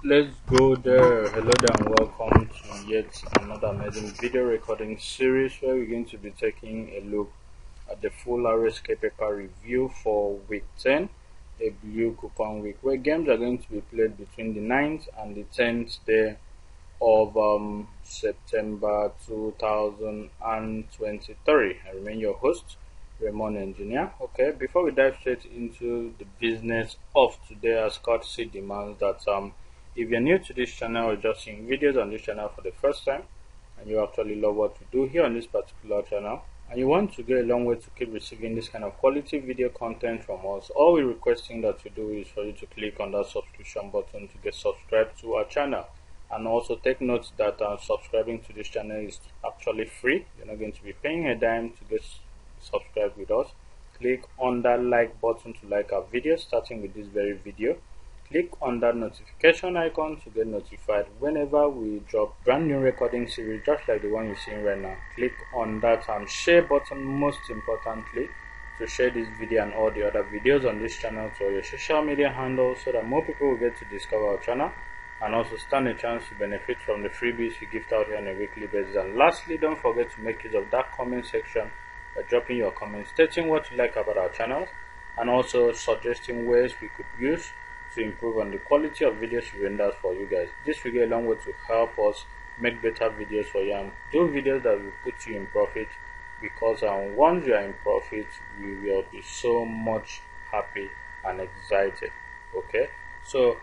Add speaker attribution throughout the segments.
Speaker 1: Let's go there. Hello there and welcome to yet another amazing video recording series where we're going to be taking a look at the full RSK paper review for week 10, a blue coupon week, where games are going to be played between the 9th and the 10th day of September 2023. I remain your host, Raymond Engineer. Okay, before we dive straight into the business of today, as courtesy demands that if you're new to this channel or just seeing videos on this channel for the first time and you actually love what we do here on this particular channel and you want to go a long way to keep receiving this kind of quality video content from us, all we're requesting that you do is for you to click on that subscription button to get subscribed to our channel. And also take note that subscribing to this channel is actually free. You're not going to be paying a dime to get subscribed with us. Click on that like button to like our video, starting with this very video. Click on that notification icon to get notified whenever we drop brand new recording series just like the one you're seeing right now. Click on that share button, most importantly, to share this video and all the other videos on this channel to all your social media handles so that more people will get to discover our channel and also stand a chance to benefit from the freebies we gift out here on a weekly basis. And lastly, don't forget to make use of that comment section by dropping your comments stating what you like about our channels and also suggesting ways we could use to improve on the quality of videos we render for you guys. This will go a long way to help us make better videos for you and do videos that will put you in profit, because once you are in profit, we will be so much happy and excited. Okay, so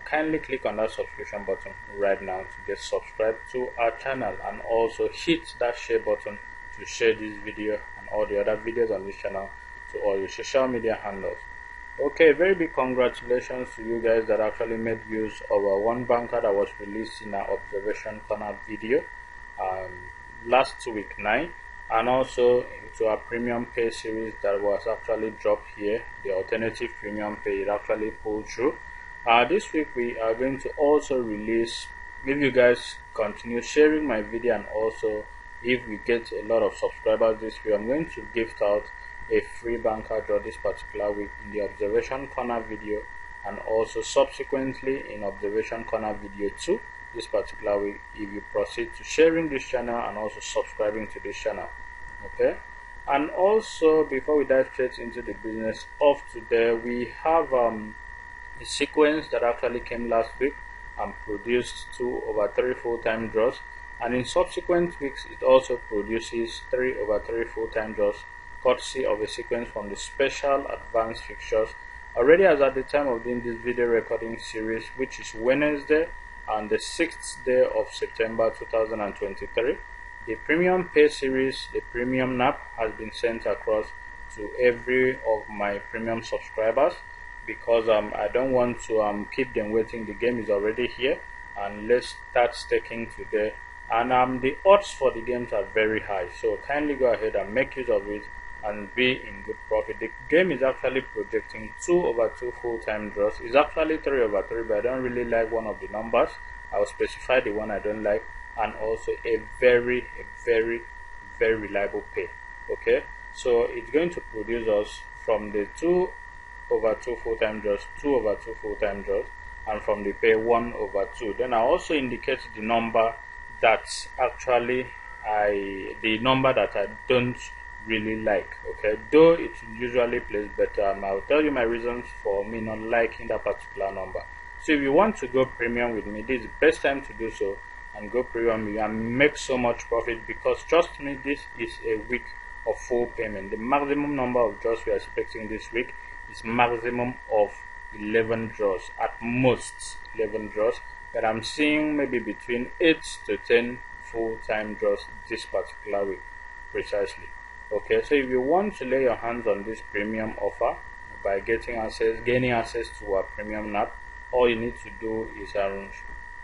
Speaker 1: kindly click on that subscription button right now to get subscribed to our channel and also hit that share button to share this video and all the other videos on this channel to all your social media handles. Okay, very big congratulations to you guys that actually made use of our one banker that was released in our observation corner video last week 9, and also to our premium pay series that was actually dropped here, the alternative premium pay. It actually pulled through. This week we are going to also release, if you guys continue sharing my video and also if we get a lot of subscribers this week, I'm going to gift out a free banker draw this particular week in the observation corner video and also subsequently in observation corner video 2 this particular week if you proceed to sharing this channel and also subscribing to this channel. Okay, and also before we dive straight into the business of today, we have a sequence that actually came last week and produced 2/3 full-time draws, and in subsequent weeks it also produces 3/3 full-time draws, courtesy of a sequence from the special advanced fixtures already as at the time of doing this video recording series, which is Wednesday and the 6th day of September 2023. The premium pay series, the premium NAP, has been sent across to every of my premium subscribers because I don't want to keep them waiting. The game is already here and let's start staking today, and the odds for the games are very high, so kindly go ahead and make use of it and be in good profit. The game is actually projecting 2/2 full-time draws. It's actually 3/3, but I don't really like one of the numbers. I will specify the one I don't like, and also a very reliable pay. Okay, so it's going to produce us from the 2/2 full-time draws, 2/2 full-time draws, and from the pay 1/2. Then I also indicate the number that actually the number that I don't really like. Okay, though it usually plays better, and I'll tell you my reasons for me not liking that particular number. So if you want to go premium with me, this is the best time to do so and go premium and make so much profit, because trust me, this is a week of full payment. The maximum number of draws we are expecting this week is maximum of 11 draws, at most 11 draws, but I'm seeing maybe between 8 to 10 full-time draws this particular week precisely. Okay, so if you want to lay your hands on this premium offer by gaining access to our premium NAP, all you need to do is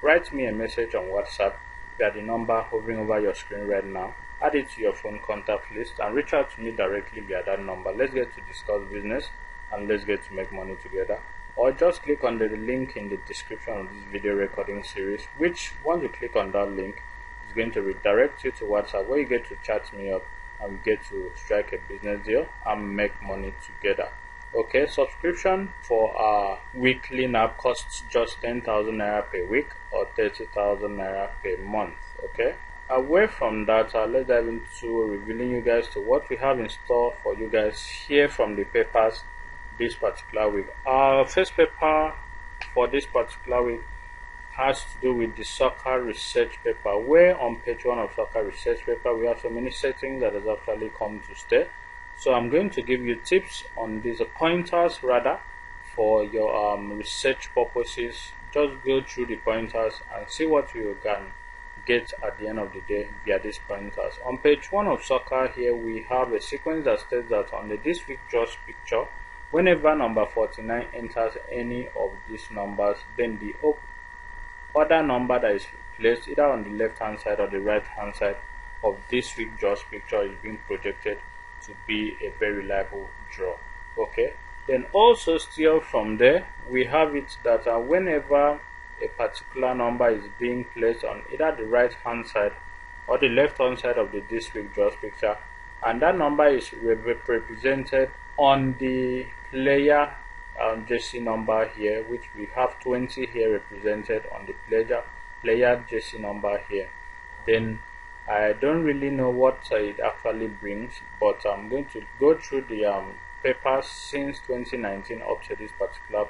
Speaker 1: write me a message on WhatsApp via the number hovering over your screen right now. Add it to your phone contact list and reach out to me directly via that number. Let's get to discuss business and let's get to make money together. Or just click on the link in the description of this video recording series, which once you click on that link, it's going to redirect you to WhatsApp, where you get to chat me up and we get to strike a business deal and make money together. Okay, subscription for our weekly NAP costs just 10,000 naira per week or 30,000 naira per month. Okay, away from that, let's dive into revealing you guys to what we have in store for you guys here from the papers this particular week. Our first paper for this particular week has to do with the soccer research paper, where on page 1 of soccer research paper we have so many settings that has actually come to stay. So I'm going to give you tips on these pointers rather for your research purposes. Just go through the pointers and see what you can get at the end of the day via these pointers. On page 1 of soccer here we have a sequence that states that on the this week just picture, whenever number 49 enters any of these numbers, then the other number that is placed either on the left hand side or the right hand side of this week just picture is being projected to be a very reliable draw. Okay, then also still from there we have it that whenever a particular number is being placed on either the right hand side or the left hand side of the this week just picture, and that number is represented on the player jersey number here, which we have 20 here represented on the player jersey number here, then I don't really know what it actually brings, but I'm going to go through the papers since 2019 up to this particular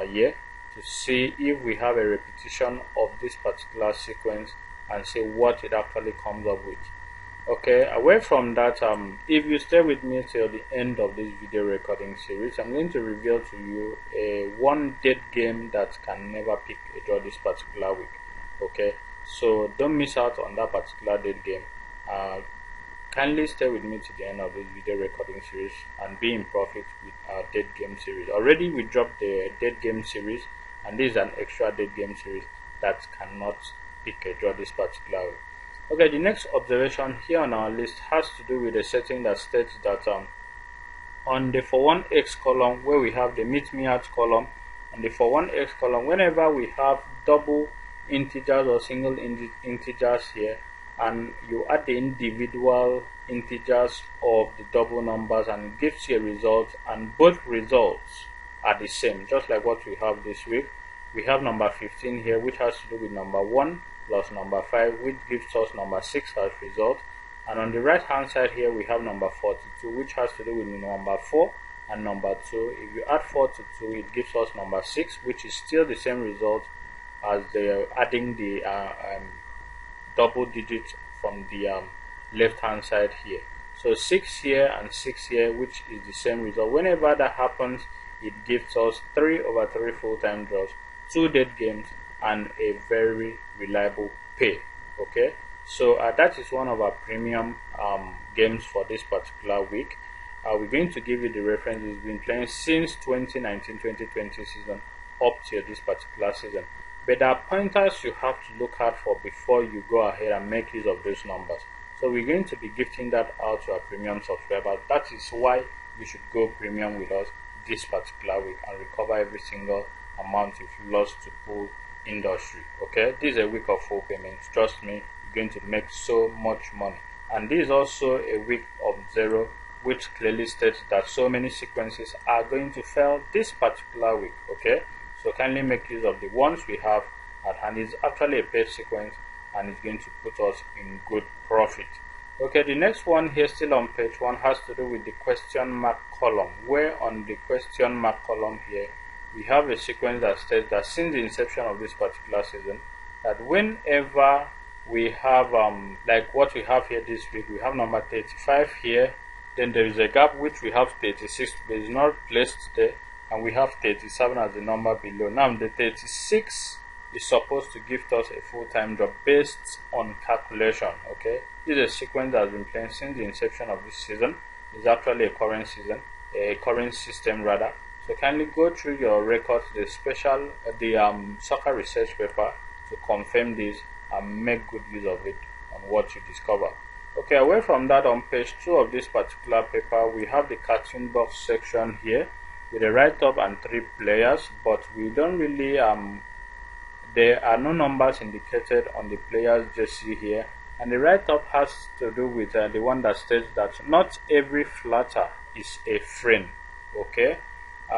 Speaker 1: year to see if we have a repetition of this particular sequence and see what it actually comes up with. Okay, away from that, if you stay with me till the end of this video recording series, I'm going to reveal to you a one dead game that can never pick a draw this particular week. Okay, so don't miss out on that particular dead game. Kindly stay with me to the end of this video recording series and be in profit with our dead game series. Already we dropped the dead game series, and this is an extra dead game series that cannot pick a draw this particular week. Okay, the next observation here on our list has to do with a setting that states that on the for 1x column, where we have the meet me out column, on the for 1x column, whenever we have double integers or single integers here, and you add the individual integers of the double numbers and it gives you a result, and both results are the same, just like what we have this week. We have number 15 here, which has to do with number 1 plus number 5, which gives us number 6 as result. And on the right hand side here we have number 42, which has to do with number 4 and number 2. If you add 4 to 2, it gives us number 6, which is still the same result as they are adding the double digits from the left hand side here. So 6 here and 6 here, which is the same result. Whenever that happens, it gives us 3 over 3 full-time draws, 2 dead games, and a very reliable pay. Okay, so that is one of our premium games for this particular week. We're going to give you the reference. It's been playing since 2019-2020 season up to this particular season, but there are pointers you have to look out for before you go ahead and make use of those numbers. So we're going to be gifting that out to our premium subscribers. That is why you should go premium with us this particular week and recover every single amount you've lost to pool industry. Okay, this is a week of full payments. Trust me, you're going to make so much money. And this is also a week of zero, which clearly states that so many sequences are going to fail this particular week. Okay, so kindly make use of the ones we have at hand. It's actually a paid sequence and it's going to put us in good profit. Okay, the next one here, still on page 1, has to do with the question mark column, where on the question mark column here we have a sequence that states that since the inception of this particular season, that whenever we have like what we have here this week, we have number 35 here, then there is a gap which we have 36, but it's not placed there, and we have 37 as the number below. Now the 36 is supposed to give us a full-time job based on calculation. Okay, this is a sequence that has been playing since the inception of this season. It's actually a current season, a current system rather. So kindly go through your records, the soccer research paper, to confirm this and make good use of it on what you discover. Okay, away from that, on page 2 of this particular paper, we have the cartoon box section here with a write-up and 3 players, but we don't really there are no numbers indicated on the players jersey here, and the write-up has to do with the one that states that not every flatter is a friend. okay,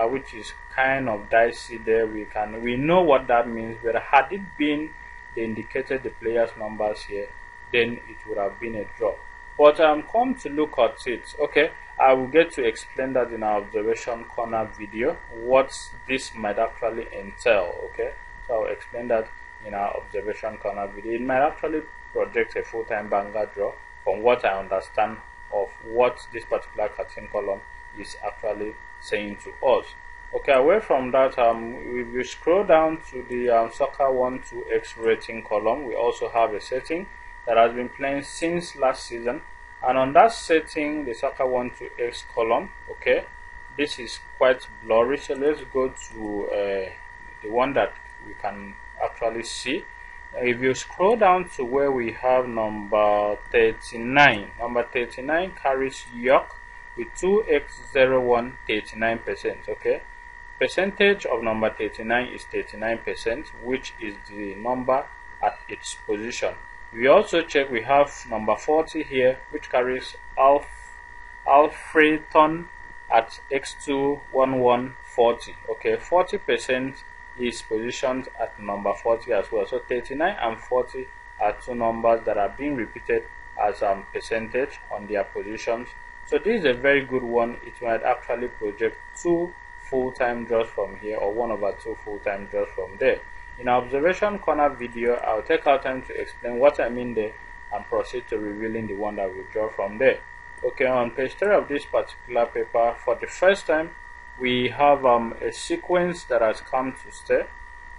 Speaker 1: which is kind of dicey there. We know what that means, but had it been they indicated the players numbers here, then it would have been a draw. But come to look at it, okay, I will get to explain that in our observation corner video, what this might actually entail. Okay, so I'll explain that in our observation corner video. It might actually project a full-time banger draw from what I understand of what this particular cartoon column is actually saying to us. Okay, away from that, if we scroll down to the soccer 1-2x rating column, we also have a setting that has been playing since last season, and on that setting, the soccer 1-2x column, okay, this is quite blurry, so let's go to the one that we can actually see. If you scroll down to where we have number 39, number 39 carries York with 2x01 39%. Okay, percentage of number 39 is 39%, which is the number at its position. We also check, we have number 40 here, which carries Alfreton at x211 40. Okay, 40% is positioned at number 40 as well. So 39 and 40 are two numbers that are being repeated as percentage on their positions. So this is a very good one. It might actually project 2 full-time draws from here, or 1/2 full-time draws from there. In our observation corner video, I'll take our time to explain what I mean there and proceed to revealing the one that we draw from there. Okay, on page 3 of this particular paper, for the first time, we have a sequence that has come to stay,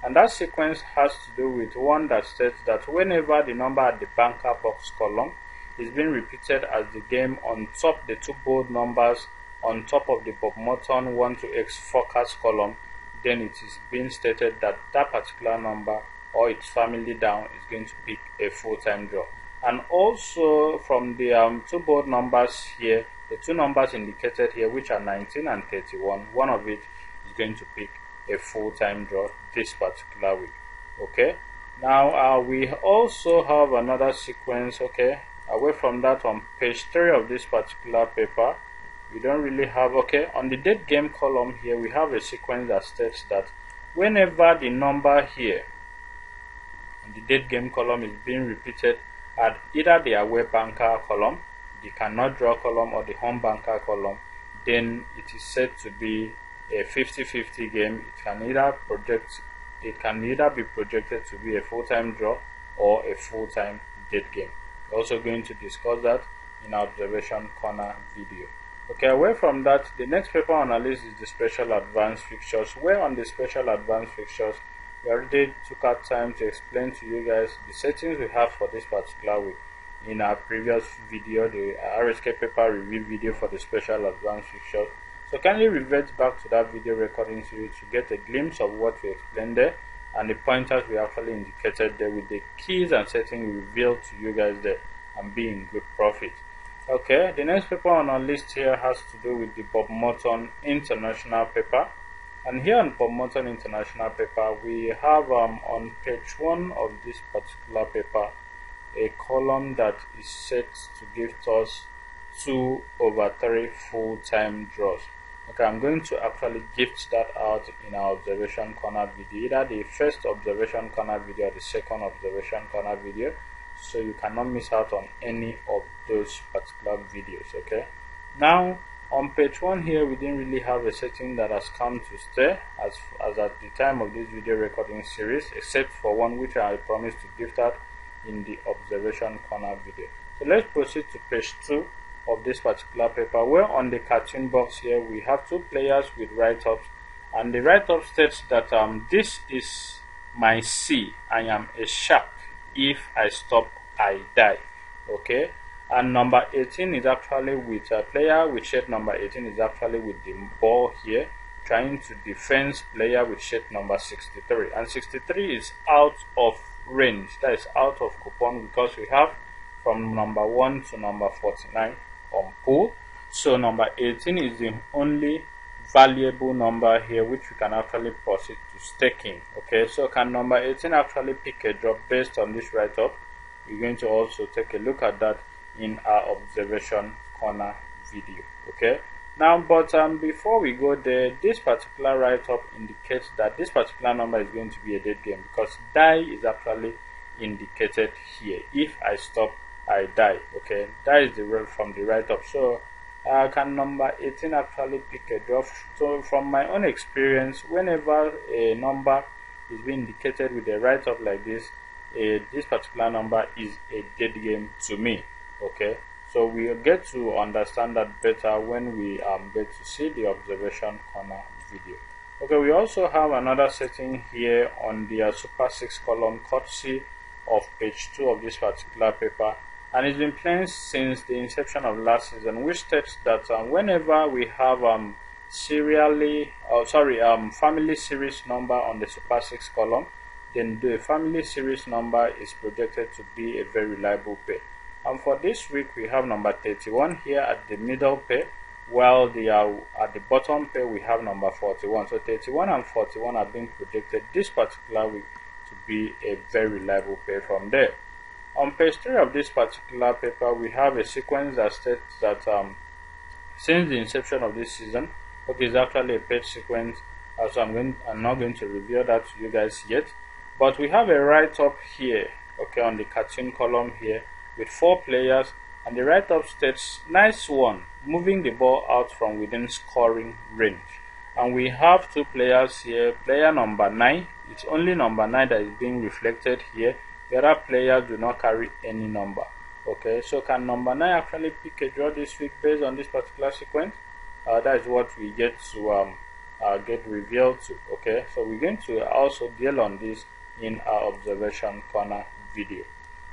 Speaker 1: and that sequence has to do with one that states that whenever the number at the banker box column is being repeated as the game on top, the two bold numbers on top of the Bob Morton 1-2x forecast column, then it is being stated that that particular number or its family down is going to pick a full-time draw. And also from the two bold numbers here, the two numbers indicated here, which are 19 and 31, one of it is going to pick a full-time draw this particular week. Okay, now we also have another sequence. Okay, away from that, on page 3 of this particular paper, we don't really have, okay, on the date game column here, we have a sequence that states that whenever the number here on the date game column is being repeated at either the away banker column, the cannot draw column, or the home banker column, then it is said to be a 50-50 game. It can either be projected to be a full-time draw or a full-time date game. We're also going to discuss that in our observation corner video. Okay, away from that, the next paper on our list is the special advanced fixtures, where on the special advanced fixtures, we already took our time to explain to you guys the settings we have for this particular week. In our previous video, the RSK paper review video for the special advanced fixtures. So kindly revert back to that video recording series to get a glimpse of what we explained there and the pointers we actually indicated there, with the keys and settings we revealed to you guys there, and be in good profit. Okay, the next paper on our list here has to do with the Bob Morton International paper. And here on Bob Morton International paper, we have on page 1 of this particular paper a column that is set to give us 2/3 full-time draws. Okay, I'm going to actually gift that out in our observation corner video, either the first observation corner video or the second observation corner video, so you cannot miss out on any of those particular videos. Okay, now on page 1 here, we didn't really have a setting that has come to stay as at the time of this video recording series, except for one which I promised to gift out in the observation corner video. So let's proceed to page 2 of this particular paper, where on the cartoon box here we have two players with write-ups, and the write-up states that this is my C, I am a shark, if I stop I die. Okay, and number 18 is actually with a player with shirt number 18 is actually with the ball here, trying to defend player with shirt number 63, and 63 is out of range, that is out of coupon, because we have from number 1 to number 49 on pool. So number 18 is the only valuable number here which we can actually proceed to staking. Okay, so can number 18 actually pick a drop based on this write-up? We're going to also take a look at that in our observation corner video. Okay, Now, but before we go there, this particular write-up indicates that this particular number is going to be a dead game because die is actually indicated here. If I stop, I die. Okay, that is the from the write-up. So can number 18 actually pick a draw? So from my own experience, whenever a number is being indicated with a write-up like this, this particular number is a dead game to me. Okay, so we'll get to understand that better when we get to see the observation corner video. Okay, we also have another setting here on the Super 6 column courtesy of page 2 of this particular paper, and it's been playing since the inception of last season, which states that whenever we have family series number on the Super 6 column, then the family series number is projected to be a very reliable pair. And for this week, we have number 31 here at the middle pair, while at the bottom pair we have number 41. So 31 and 41 are being projected this particular week to be a very reliable pair from there. On page 3 of this particular paper, we have a sequence that states that since the inception of this season, okay, it's actually a page sequence, so I'm not going to reveal that to you guys yet. But we have a write-up here, okay, on the cartoon column here, with 4 players, and the write-up states, nice one, moving the ball out from within scoring range. And we have 2 players here. Player number 9, it's only number 9 that is being reflected here. The other players do not carry any number. Okay, so can number 9 actually pick a draw this week based on this particular sequence? That is what we get to get revealed to. Okay, so we're going to also deal on this in our observation corner video.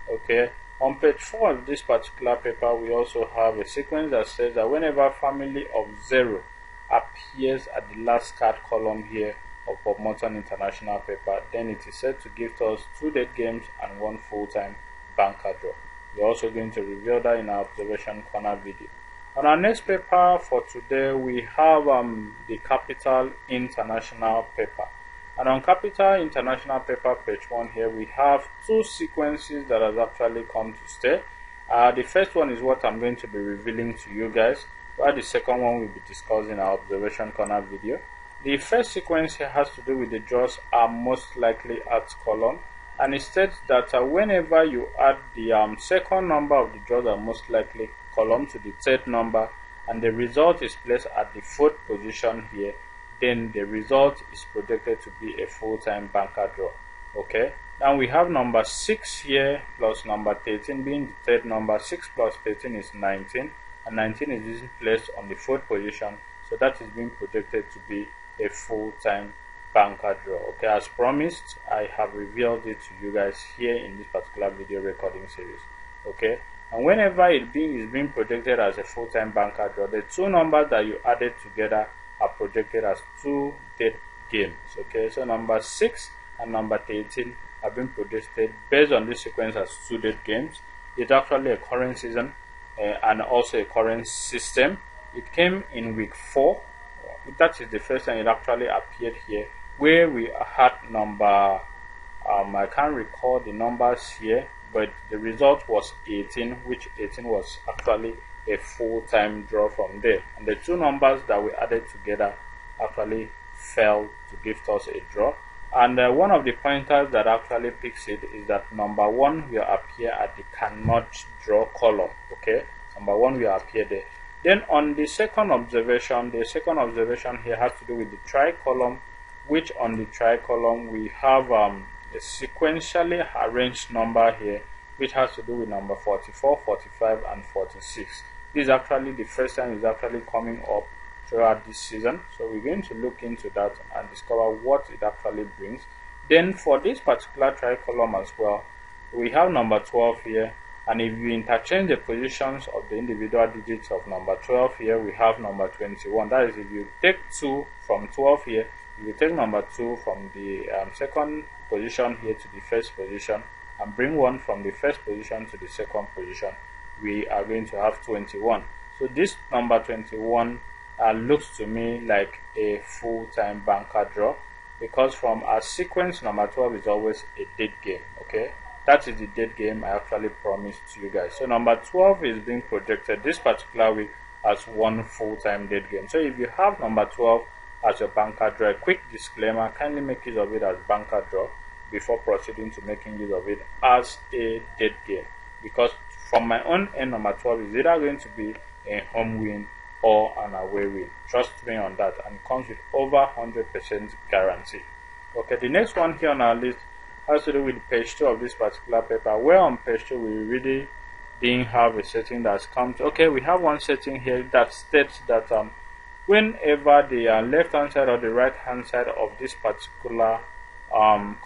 Speaker 1: Okay, on page 4 of this particular paper, we also have a sequence that says that whenever family of 0 appears at the last card column here of Bob Morton International paper, then it is said to give us 2 dead games and 1 full-time banker draw. We're also going to reveal that in our observation corner video. On our next paper for today, we have the Capital International paper. And on Capital International paper, page 1 here, we have 2 sequences that has actually come to stay. The first one is what I'm going to be revealing to you guys, while the second one we'll be discussing in our observation corner video. The first sequence here has to do with the draws are most likely at column, and it states that whenever you add the second number of the draws are most likely column to the third number, and the result is placed at the 4th position here, then the result is projected to be a full-time banker draw. Okay, now we have number 6 here plus number 13 being the third number. 6 plus 13 is 19, and 19 is being placed on the 4th position, so that is being projected to be a full-time banker draw. Okay, as promised, I have revealed it to you guys here in this particular video recording series. Okay, and whenever is being projected as a full-time banker draw, the 2 numbers that you added together are projected as 2 dead games. Okay, so number 6 and number 13 have been projected based on this sequence as 2 dead games. It's actually a current season and also a current system. It came in week 4. That is the first time it actually appeared here, where we had number I can't recall the numbers here, but the result was 18, which 18 was actually a full-time draw from there, and the 2 numbers that we added together actually fell to give us a draw. And one of the pointers that actually picks it is that number 1 will appear at the cannot draw column. Okay, number 1 will appear there. Then on the second observation here has to do with the try column, which on the try column we have a sequentially arranged number here, which has to do with number 44, 45, and 46. This is actually the first time it's actually coming up throughout this season, so we're going to look into that and discover what it actually brings. Then for this particular try column as well, we have number 12 here, and if you interchange the positions of the individual digits of number 12 here, we have number 21. That is, if you take 2 from 12 here, if you take number 2 from the second position here to the first position, and bring 1 from the first position to the second position, we are going to have 21. So this number 21 looks to me like a full-time banker draw, because from our sequence, number 12 is always a dead game. Okay, that is the dead game I actually promised to you guys. So number 12 is being projected this particular week as one full-time date game. So if you have number 12 as your banker draw, a quick disclaimer, kindly make use of it as banker draw before proceeding to making use of it as a date game, because from my own end, number 12 is either going to be a home win or an away win. Trust me on that, and it comes with over 100% guarantee. Okay, the next one here on our list has to do with page 2 of this particular paper, where on page 2 we really didn't have a setting that's come to. Okay, we have one setting here that states that whenever the left hand side or the right hand side of this particular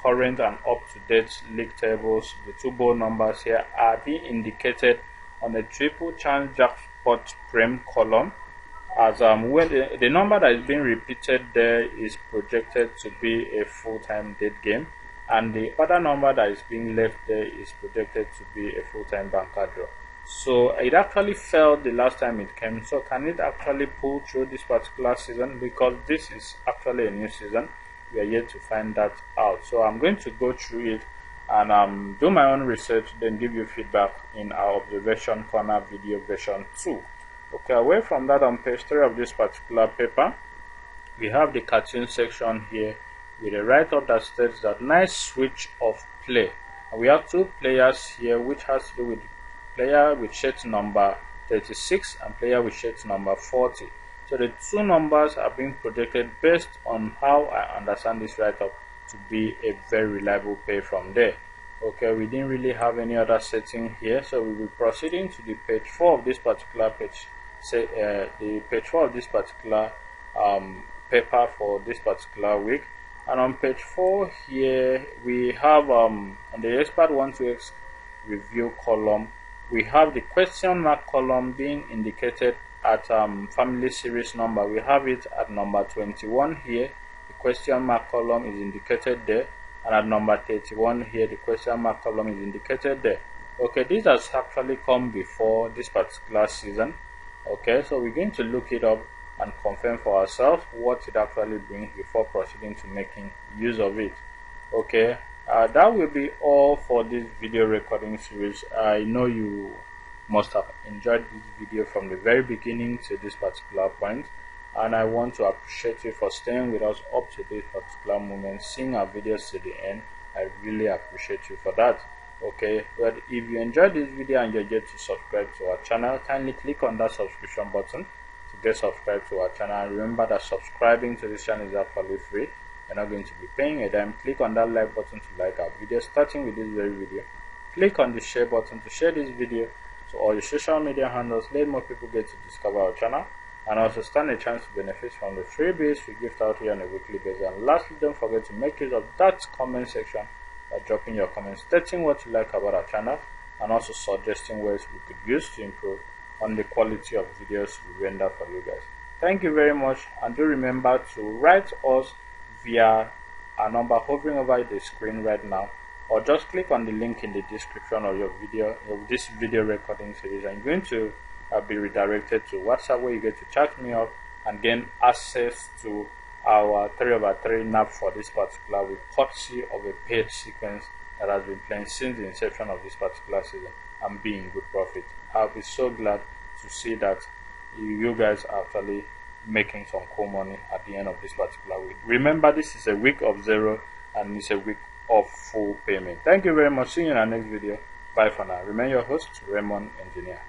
Speaker 1: current and up-to-date league tables, the two bold numbers here are being indicated on a triple chance jackpot frame column, as when the number that is being repeated there is projected to be a full-time date game, and the other number that is being left there is projected to be a full-time banker draw. So it actually failed the last time it came. So can it actually pull through this particular season? Because this is actually a new season, we are yet to find that out. So I'm going to go through it and do my own research, then give you feedback in our observation corner video version 2. Okay, away from that, on page 3 of this particular paper, we have the cartoon section here with a write-up that states that nice switch of play. And we have two players here, which has to do with player with shirt number 36 and player with shirt number 40. So the two numbers are being projected based on how I understand this write-up to be a very reliable pay from there. Okay, we didn't really have any other setting here, so we will be proceeding to the page 4 of this particular page. The page 4 of this particular paper for this particular week. And on page 4 here, we have on the expert 1-2x review column, we have the question mark column being indicated at family series number. We have it at number 21 here. The question mark column is indicated there, and at number 31 here, the question mark column is indicated there. Okay, this has actually come before this particular season. Okay, so we're going to look it up and confirm for ourselves what it actually brings before proceeding to making use of it. Okay, that will be all for this video recording series. I know you must have enjoyed this video from the very beginning to this particular point, and I want to appreciate you for staying with us up to this particular moment, seeing our videos to the end. I really appreciate you for that. Okay, but if you enjoyed this video and you're yet to subscribe to our channel, kindly click on that subscription button to get subscribed to our channel. And remember that subscribing to this channel is absolutely free. You're not going to be paying a dime. Click on that like button to like our video. Starting with this very video, click on the share button to share this video to all your social media handles. Let more people get to discover our channel, and also stand a chance to benefit from the freebies we gift out here on a weekly basis. And lastly, don't forget to make use of that comment section by dropping your comments, stating what you like about our channel, and also suggesting ways we could use to improve on the quality of videos we render for you guys. Thank you very much, and do remember to write us via a number hovering over the screen right now, or just click on the link in the description of your video, of this video recording series. I'm going to be redirected to WhatsApp, where you get to chat me up and gain access to our 3/3 nap for this particular week, courtesy of a paid sequence that has been playing since the inception of this particular season and be in good profit. I'll be so glad to see that you guys are actually making some cool money at the end of this particular week. Remember, this is a week of zero and it's a week of full payment. Thank you very much. See you in our next video. Bye for now. Remain your host, Raymond Engineer.